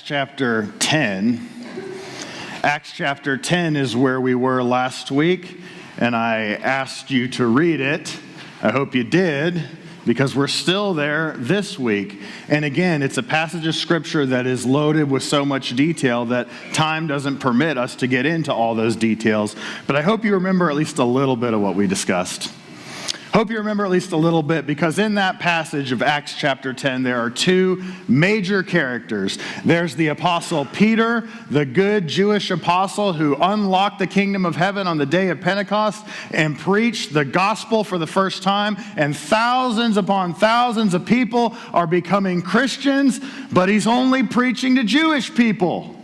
chapter 10. Acts chapter 10 is where we were last week, and I asked you to read it. I hope you did, because we're still there this week. And again, it's a passage of scripture that is loaded with so much detail that time doesn't permit us to get into all those details. But I hope you remember at least a little bit of what we discussed. Hope you remember at least a little bit, because in that passage of Acts chapter 10, there are two major characters. There's the apostle Peter, the good Jewish apostle who unlocked the kingdom of heaven on the day of Pentecost and preached the gospel for the first time, and thousands upon thousands of people are becoming Christians, but he's only preaching to Jewish people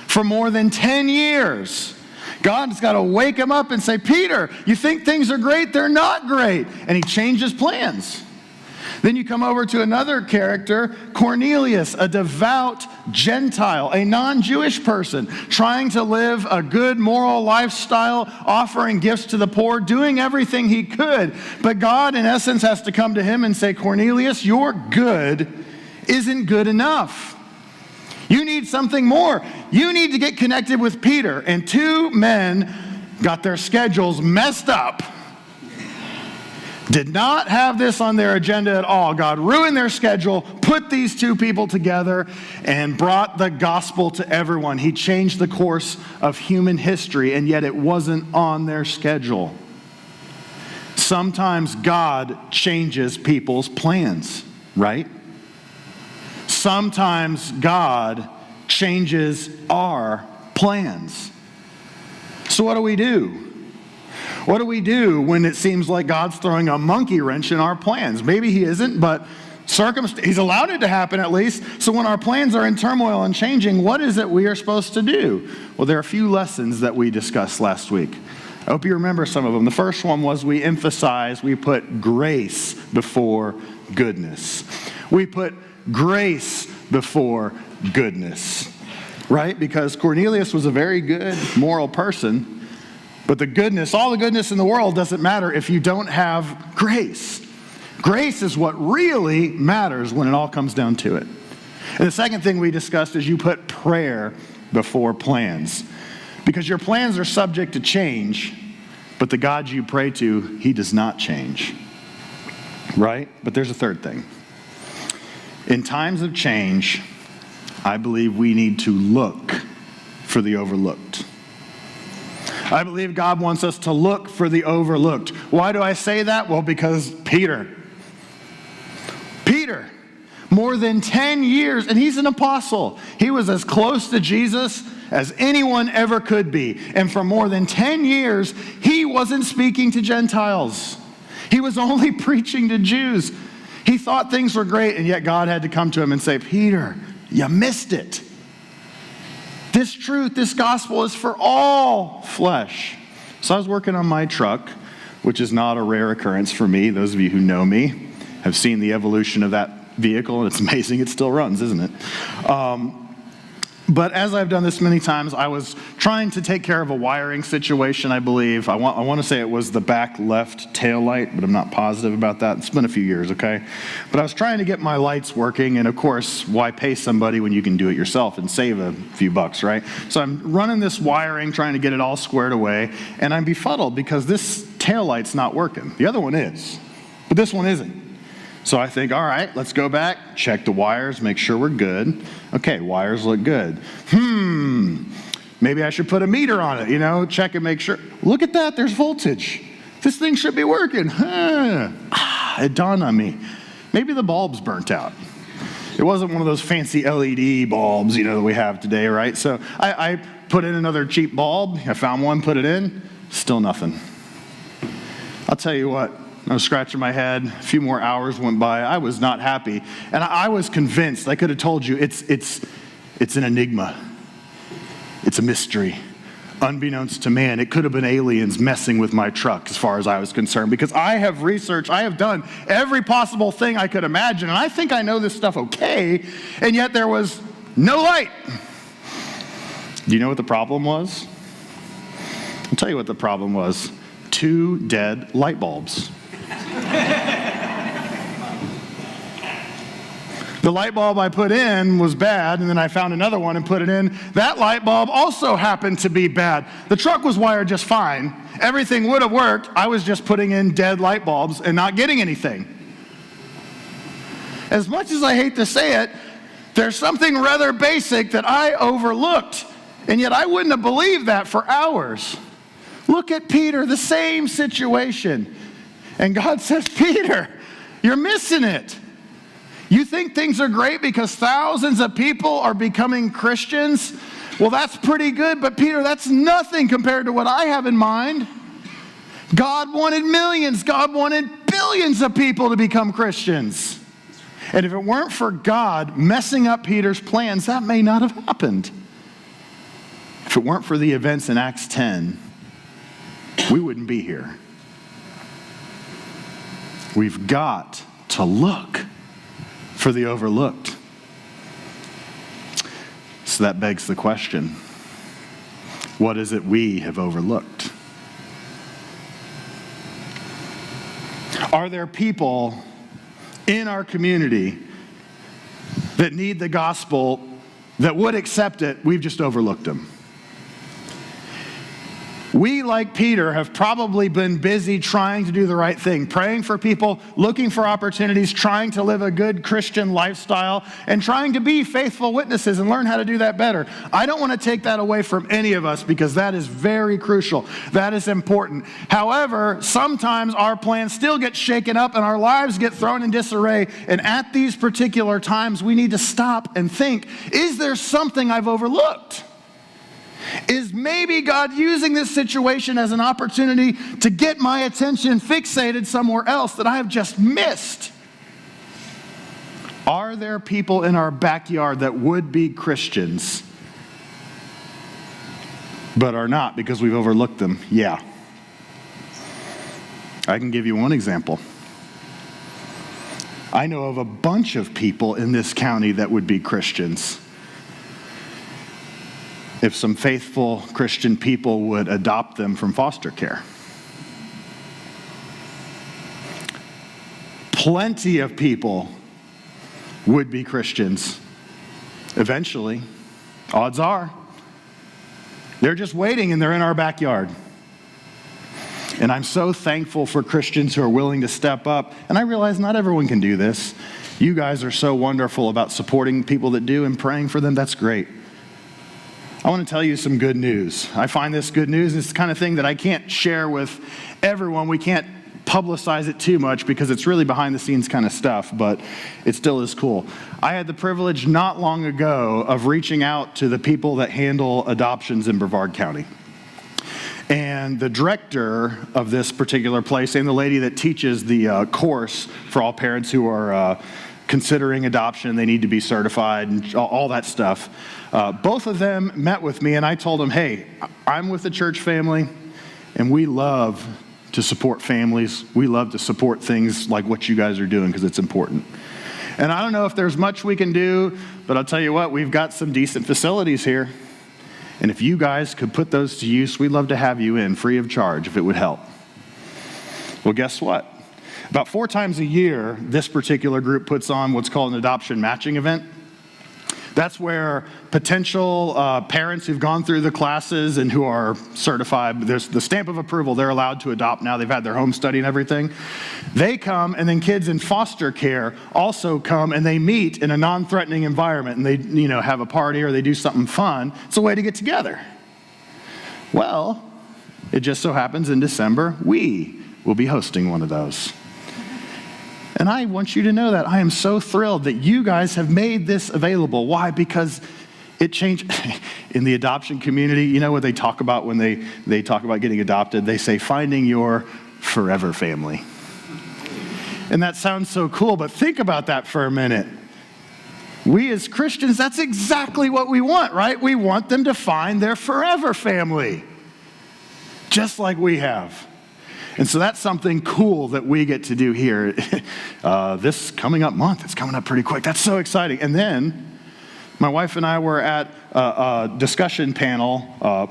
for more than 10 years. God's got to wake him up and say, Peter, you think things are great? They're not great. And he changes plans. Then you come over to another character, Cornelius, a devout Gentile, a non-Jewish person, trying to live a good moral lifestyle, offering gifts to the poor, doing everything he could. But God, in essence, has to come to him and say, Cornelius, your good isn't good enough. You need something more. You need to get connected with Peter. And two men got their schedules messed up. Did not have this on their agenda at all. God ruined their schedule, put these two people together, and brought the gospel to everyone. He changed the course of human history, and yet it wasn't on their schedule. Sometimes God changes people's plans, right? Sometimes God changes our plans. So what do we do? What do we do when it seems like God's throwing a monkey wrench in our plans? Maybe he isn't, but he's allowed it to happen at least. So when our plans are in turmoil and changing, what is it we are supposed to do? Well, there are a few lessons that we discussed last week. I hope you remember some of them. The first one was we put grace before goodness. We put grace before goodness, right? Because Cornelius was a very good moral person, but all the goodness in the world doesn't matter if you don't have grace. Grace is what really matters when it all comes down to it. And the second thing we discussed is you put prayer before plans, because your plans are subject to change, but the God you pray to, he does not change, right? But there's a third thing. In times of change, I believe we need to look for the overlooked. I believe God wants us to look for the overlooked. Why do I say that? Well, because Peter, more than 10 years, and he's an apostle. He was as close to Jesus as anyone ever could be. And for more than 10 years, he wasn't speaking to Gentiles. He was only preaching to Jews. He thought things were great, and yet God had to come to him and say, Peter, you missed it. This truth, this gospel is for all flesh. So I was working on my truck, which is not a rare occurrence for me. Those of you who know me have seen the evolution of that vehicle, and it's amazing it still runs, isn't it? But as I've done this many times, I was trying to take care of a wiring situation, I believe. I want to say it was the back left tail light, but I'm not positive about that. It's been a few years, okay? But I was trying to get my lights working, and of course, why pay somebody when you can do it yourself and save a few bucks, right? So I'm running this wiring, trying to get it all squared away, and I'm befuddled because this tail light's not working. The other one is, but this one isn't. So I think, all right, let's go back, check the wires, make sure we're good. Okay, wires look good. Maybe I should put a meter on it, check and make sure. Look at that, there's voltage. This thing should be working. It dawned on me. Maybe the bulb's burnt out. It wasn't one of those fancy LED bulbs, that we have today, right? So I put in another cheap bulb. I found one, put it in, still nothing. I'll tell you what. I was scratching my head. A few more hours went by. I was not happy. And I was convinced. I could have told you it's an enigma. It's a mystery. Unbeknownst to man, it could have been aliens messing with my truck as far as I was concerned. Because I have researched, I have done every possible thing I could imagine. And I think I know this stuff okay. And yet there was no light. Do you know what the problem was? I'll tell you what the problem was. 2 dead light bulbs. The light bulb I put in was bad, and then I found another one and put it in. That light bulb also happened to be bad. The truck was wired just fine. Everything would have worked. I was just putting in dead light bulbs and not getting anything. As much as I hate to say it, there's something rather basic that I overlooked, and yet I wouldn't have believed that for hours. Look at Peter, the same situation. And God says, Peter, you're missing it. You think things are great because thousands of people are becoming Christians? Well, that's pretty good, but Peter, that's nothing compared to what I have in mind. God wanted millions, God wanted billions of people to become Christians. And if it weren't for God messing up Peter's plans, that may not have happened. If it weren't for the events in Acts 10, we wouldn't be here. We've got to look for the overlooked. So that begs the question, what is it we have overlooked? Are there people in our community that need the gospel, that would accept it? We've just overlooked them. We, like Peter, have probably been busy trying to do the right thing, praying for people, looking for opportunities, trying to live a good Christian lifestyle, and trying to be faithful witnesses and learn how to do that better. I don't want to take that away from any of us because that is very crucial. That is important. However, sometimes our plans still get shaken up and our lives get thrown in disarray. And at these particular times, we need to stop and think, is there something I've overlooked? Is maybe God using this situation as an opportunity to get my attention fixated somewhere else that I have just missed? Are there people in our backyard that would be Christians, but are not because we've overlooked them? Yeah. I can give you one example. I know of a bunch of people in this county that would be Christians if some faithful Christian people would adopt them from foster care. Plenty of people would be Christians eventually. Odds are. They're just waiting and they're in our backyard. And I'm so thankful for Christians who are willing to step up. And I realize not everyone can do this. You guys are so wonderful about supporting people that do and praying for them. That's great. I want to tell you some good news. I find this good news. It's the kind of thing that I can't share with everyone. We can't publicize it too much because it's really behind the scenes kind of stuff, but it still is cool. I had the privilege not long ago of reaching out to the people that handle adoptions in Brevard County. And the director of this particular place and the lady that teaches the course for all parents who are considering adoption, they need to be certified and all that stuff. Both of them met with me and I told them, hey, I'm with the church family and we love to support families. We love to support things like what you guys are doing because it's important. And I don't know if there's much we can do, but I'll tell you what, we've got some decent facilities here. And if you guys could put those to use, we'd love to have you in free of charge if it would help. Well, guess what? About 4 times a year, this particular group puts on what's called an adoption matching event. That's where potential parents who've gone through the classes and who are certified, there's the stamp of approval, they're allowed to adopt now. They've had their home study and everything. They come, and then kids in foster care also come, and they meet in a non-threatening environment, and they have a party or they do something fun. It's a way to get together. Well, it just so happens in December, we will be hosting one of those. And I want you to know that I am so thrilled that you guys have made this available. Why? Because it changed in the adoption community. You know what they talk about when they talk about getting adopted? They say finding your forever family. And that sounds so cool, but think about that for a minute. We as Christians, that's exactly what we want, right? We want them to find their forever family, just like we have. And so that's something cool that we get to do here this coming up month. It's coming up pretty quick. That's so exciting. And then my wife and I were at a discussion panel,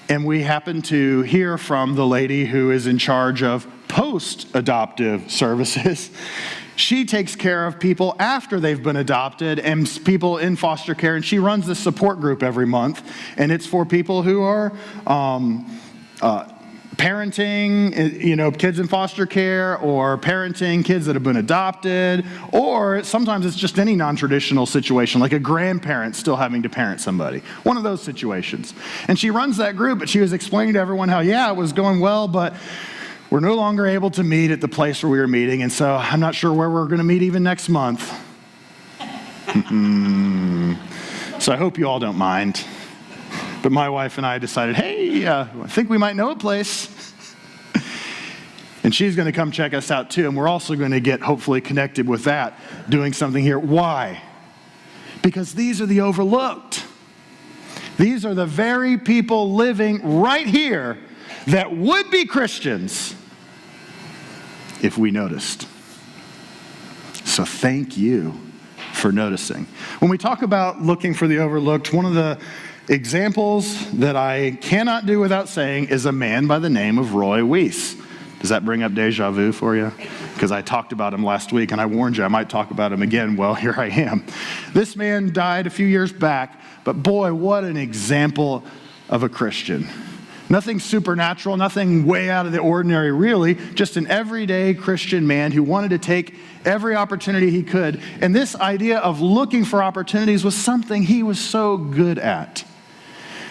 and we happened to hear from the lady who is in charge of post-adoptive services. She takes care of people after they've been adopted and people in foster care, and she runs this support group every month, and it's for people who are parenting, kids in foster care, or parenting kids that have been adopted, or sometimes it's just any non-traditional situation, like a grandparent still having to parent somebody. One of those situations. And she runs that group, but she was explaining to everyone how, it was going well, but we're no longer able to meet at the place where we were meeting, and so I'm not sure where we're going to meet even next month. So I hope you all don't mind. But my wife and I decided, hey, I think we might know a place. And she's going to come check us out too. And we're also going to get hopefully connected with that, doing something here. Why? Because these are the overlooked. These are the very people living right here that would be Christians if we noticed. So thank you for noticing. When we talk about looking for the overlooked, one of the examples that I cannot do without saying is a man by the name of Roy Weiss. Does that bring up deja vu for you? Because I talked about him last week, and I warned you I might talk about him again. Well, here I am. This man died a few years back, but boy, what an example of a Christian. Nothing supernatural, nothing way out of the ordinary, really. Just an everyday Christian man who wanted to take every opportunity he could. And this idea of looking for opportunities was something he was so good at.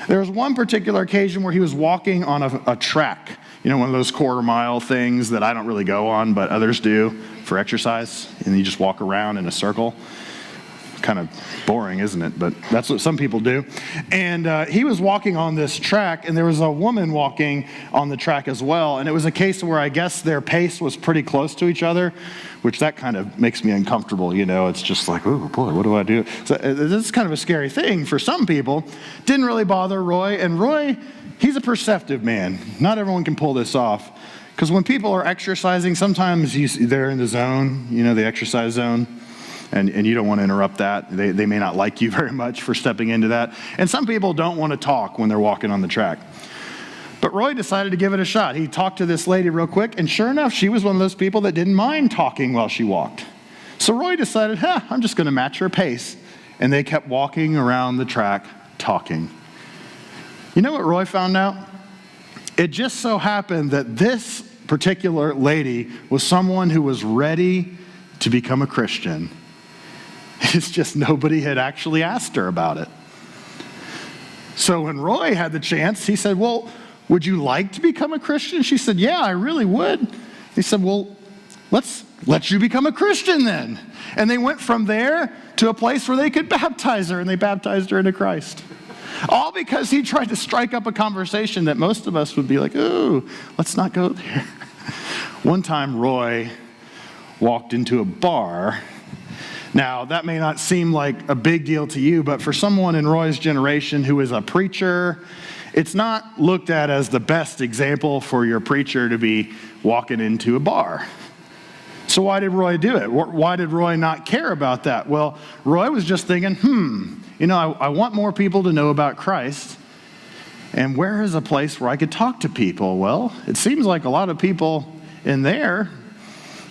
There was one particular occasion where he was walking on a track, one of those quarter-mile things that I don't really go on, but others do for exercise, and you just walk around in a circle. Kind of boring, isn't it? But that's what some people do. And he was walking on this track, and there was a woman walking on the track as well, and it was a case where I guess their pace was pretty close to each other, which that kind of makes me uncomfortable, It's just like, oh boy, what do I do? So this is kind of a scary thing for some people. Didn't really bother Roy, and Roy, he's a perceptive man. Not everyone can pull this off, because when people are exercising, sometimes they're in the zone, the exercise zone. And you don't want to interrupt that. They may not like you very much for stepping into that. And some people don't want to talk when they're walking on the track. But Roy decided to give it a shot. He talked to this lady real quick, and sure enough, she was one of those people that didn't mind talking while she walked. So Roy decided, I'm just going to match her pace. And they kept walking around the track talking. You know what Roy found out? It just so happened that this particular lady was someone who was ready to become a Christian. It's just nobody had actually asked her about it. So when Roy had the chance, he said, well, would you like to become a Christian? She said, yeah, I really would. He said, well, let's let you become a Christian then. And they went from there to a place where they could baptize her, and they baptized her into Christ. All because he tried to strike up a conversation that most of us would be like, ooh, let's not go there. One time, Roy walked into a bar. Now, that may not seem like a big deal to you, but for someone in Roy's generation who is a preacher, it's not looked at as the best example for your preacher to be walking into a bar. So why did Roy do it? Why did Roy not care about that? Well, Roy was just thinking, I want more people to know about Christ. And where is a place where I could talk to people? Well, it seems like a lot of people in there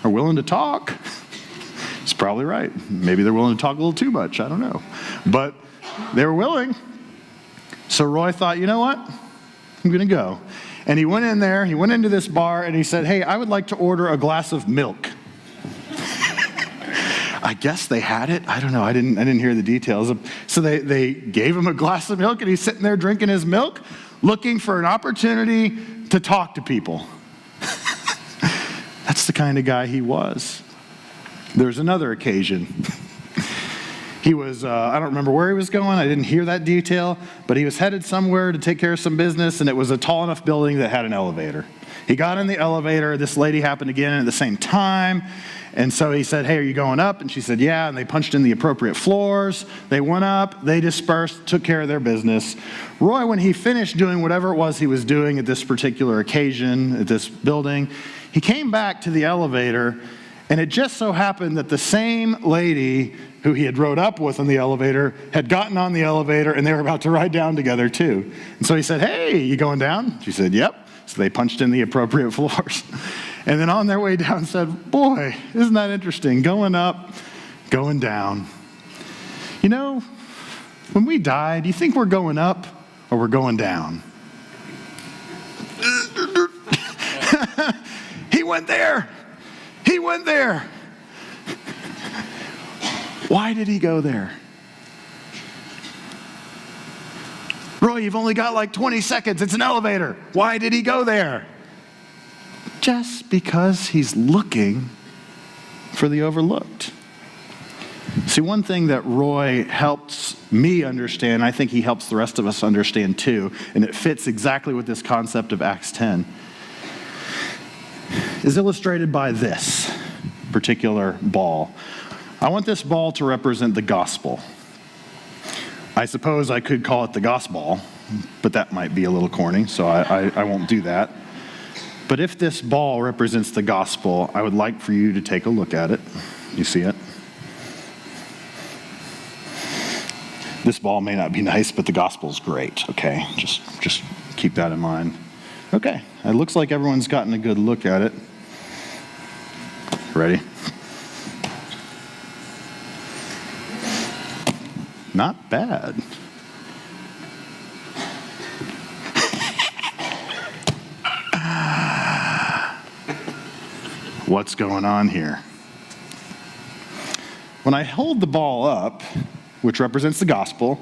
are willing to talk. It's probably right. Maybe they're willing to talk a little too much. I don't know. But they were willing. So Roy thought, you know what? I'm going to go. And he went in there. He went into this bar and he said, hey, I would like to order a glass of milk. I guess they had it. I don't know. I didn't hear the details. So they gave him a glass of milk, and he's sitting there drinking his milk, looking for an opportunity to talk to people. That's the kind of guy he was. There's another occasion. He was, I don't remember where he was going. I didn't hear that detail, but he was headed somewhere to take care of some business, and it was a tall enough building that had an elevator. He got in the elevator. This lady happened to get in at the same time, and so he said, hey, are you going up? And she said, yeah, and they punched in the appropriate floors. They went up, they dispersed, took care of their business. Roy, when he finished doing whatever it was he was doing at this particular occasion, at this building, he came back to the elevator, and it just so happened that the same lady who he had rode up with in the elevator had gotten on the elevator, and they were about to ride down together too. And so he said, hey, you going down? She said, yep. So they punched in the appropriate floors. And then on their way down said, boy, isn't that interesting? Going up, going down. You know, when we die, do you think we're going up or we're going down? He went there. He went there. Why did he go there? Roy, you've only got like 20 seconds. It's an elevator. Why did he go there? Just because he's looking for the overlooked. See, one thing that Roy helps me understand, I think he helps the rest of us understand too, and it fits exactly with this concept of Acts 10, is illustrated by this particular ball. I want this ball to represent the gospel. I suppose I could call it the gospel, but that might be a little corny, so I won't do that. But if this ball represents the gospel, I would like for you to take a look at it. You see it? This ball may not be nice, but the gospel's great, okay? Just keep that in mind. Okay, it looks like everyone's gotten a good look at it. Ready? Not bad. What's going on here? When I hold the ball up, which represents the gospel,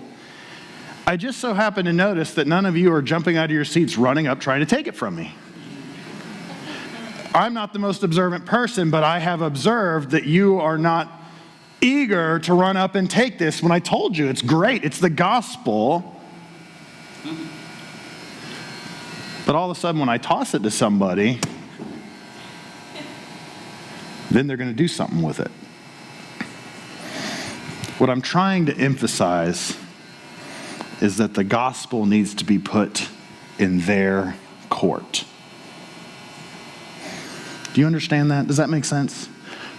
I just so happen to notice that none of you are jumping out of your seats, running up, trying to take it from me. I'm not the most observant person, but I have observed that you are not eager to run up and take this when I told you it's great, it's the gospel. But all of a sudden when I toss it to somebody, then they're going to do something with it. What I'm trying to emphasize is that the gospel needs to be put in their court. Do you understand that? Does that make sense?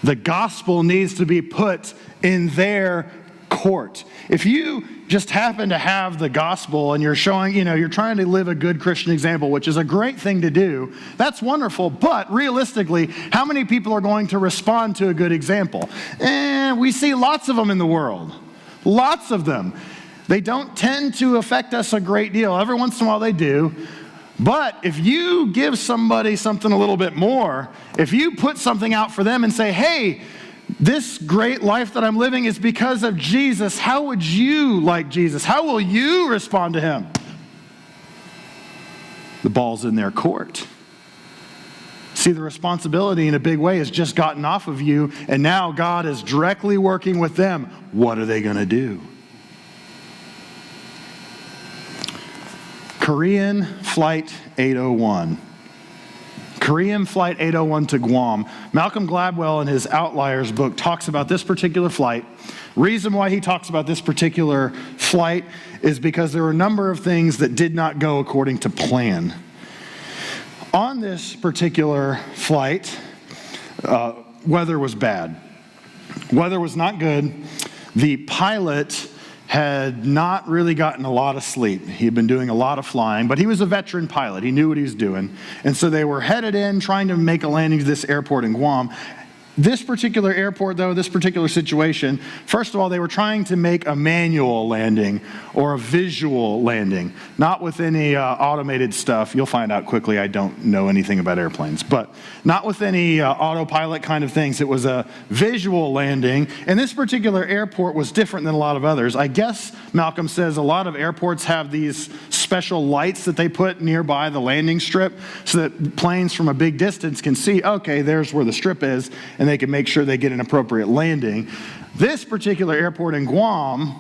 The gospel needs to be put in their court. If you just happen to have the gospel and you're showing, you're trying to live a good Christian example, which is a great thing to do, that's wonderful. But realistically, how many people are going to respond to a good example? We see lots of them in the world. Lots of them. They don't tend to affect us a great deal. Every once in a while they do. But if you give somebody something a little bit more, if you put something out for them and say, hey, this great life that I'm living is because of Jesus, how would you like Jesus? How will you respond to him? The ball's in their court. See, the responsibility in a big way has just gotten off of you, and now God is directly working with them. What are they going to do? Korean Flight 801. Korean Flight 801 to Guam. Malcolm Gladwell in his Outliers book talks about this particular flight. Reason why he talks about this particular flight is because there were a number of things that did not go according to plan. On this particular flight, weather was bad. Weather was not good. The pilot had not really gotten a lot of sleep. He had been doing a lot of flying, but he was a veteran pilot. He knew what he was doing. And so they were headed in, trying to make a landing to this airport in Guam. This particular airport, though, this particular situation, first of all, they were trying to make a manual landing or a visual landing, not with any automated stuff. You'll find out quickly I don't know anything about airplanes, but not with any autopilot kind of things. It was a visual landing, and this particular airport was different than a lot of others. I guess Malcolm says a lot of airports have these special lights that they put nearby the landing strip so that planes from a big distance can see, okay, there's where the strip is, and they can make sure they get an appropriate landing. This particular airport in Guam,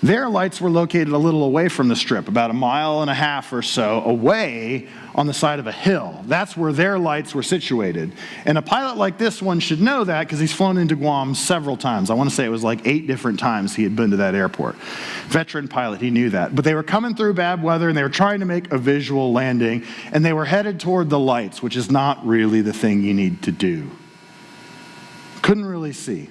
their lights were located a little away from the strip, about 1.5 miles or so away on the side of a hill. That's where their lights were situated. And a pilot like this one should know that because he's flown into Guam several times. I want to say it was like 8 different times he had been to that airport. Veteran pilot, he knew that. But they were coming through bad weather and they were trying to make a visual landing, and they were headed toward the lights, which is not really the thing you need to do. Couldn't really see.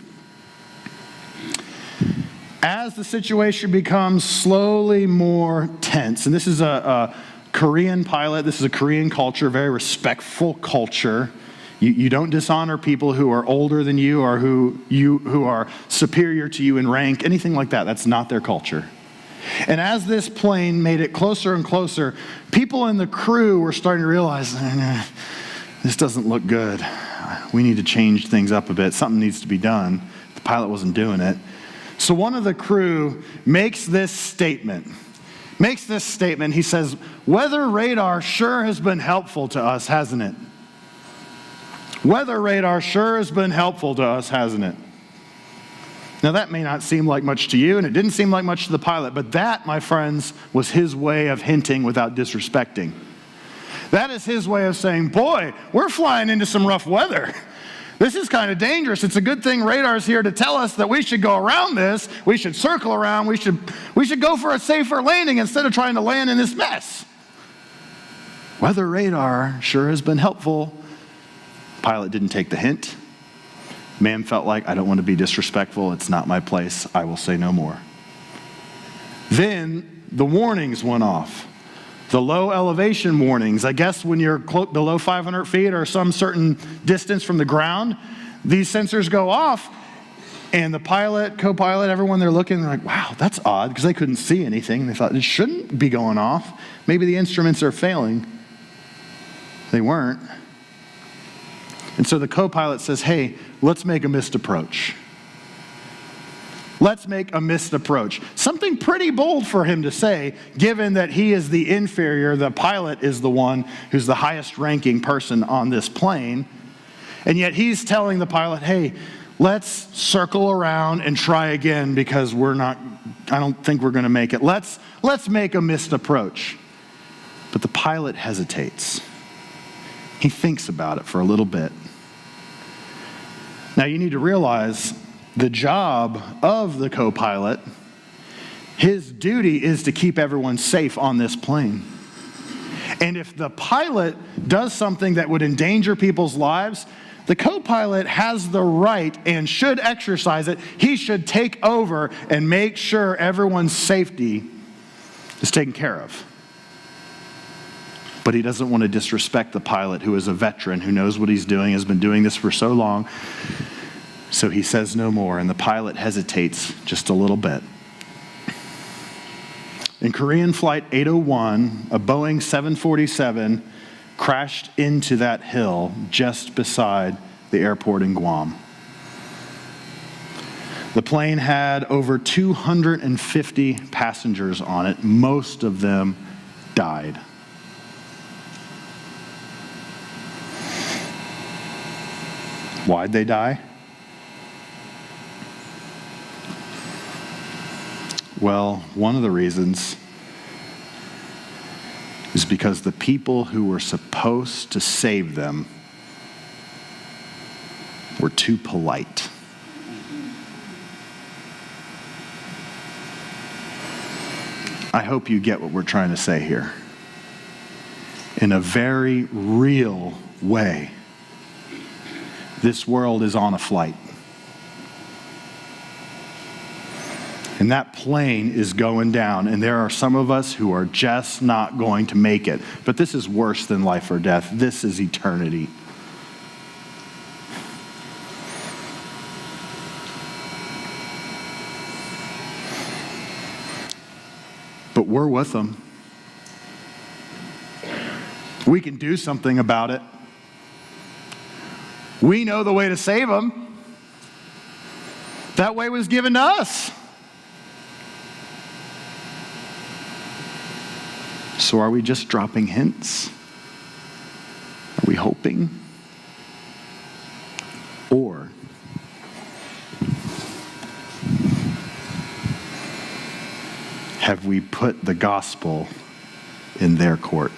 As the situation becomes slowly more tense, and this is a Korean pilot, this is a Korean culture, very respectful culture You don't dishonor people who are older than you or who are superior to you in rank, anything like that. That's not their culture. And as this plane made it closer and closer, people in the crew were starting to realize, this doesn't look good. We need to change things up a bit. Something needs to be done. The pilot wasn't doing it. So one of the crew makes this statement. He says, weather radar sure has been helpful to us, hasn't it? Weather radar sure has been helpful to us, hasn't it? Now that may not seem like much to you, and it didn't seem like much to the pilot, but that, my friends, was his way of hinting without disrespecting. That is his way of saying, boy, we're flying into some rough weather. This is kind of dangerous. It's a good thing radar's here to tell us that we should go around this. We should circle around. We should go for a safer landing instead of trying to land in this mess. Weather radar sure has been helpful. Pilot didn't take the hint. Man felt like, I don't want to be disrespectful. It's not my place. I will say no more. Then the warnings went off. The low elevation warnings. I guess when you're below 500 feet or some certain distance from the ground, these sensors go off, and the pilot, co-pilot, everyone, they're looking, they're like, wow, that's odd, because they couldn't see anything. They thought it shouldn't be going off. Maybe the instruments are failing. They weren't. And so the co-pilot says, hey, let's make a missed approach. Let's make a missed approach. Something pretty bold for him to say, given that he is the inferior, the pilot is the one who's the highest ranking person on this plane. And yet he's telling the pilot, hey, let's circle around and try again because I don't think we're going to make it. Let's make a missed approach. But the pilot hesitates. He thinks about it for a little bit. Now you need to realize the job of the co-pilot, his duty is to keep everyone safe on this plane. And if the pilot does something that would endanger people's lives, the co-pilot has the right and should exercise it. He should take over and make sure everyone's safety is taken care of. But he doesn't want to disrespect the pilot, who is a veteran, who knows what he's doing, has been doing this for so long. So he says no more, and the pilot hesitates just a little bit. In Korean Flight 801, a Boeing 747 crashed into that hill just beside the airport in Guam. The plane had over 250 passengers on it. Most of them died. Why'd they die? Well, one of the reasons is because the people who were supposed to save them were too polite. I hope you get what we're trying to say here. In a very real way, this world is on a flight. And that plane is going down, and there are some of us who are just not going to make it. But this is worse than life or death. This is eternity. But we're with them. We can do something about it. We know the way to save them. That way was given to us. So are we just dropping hints? Are we hoping? Or have we put the gospel in their court?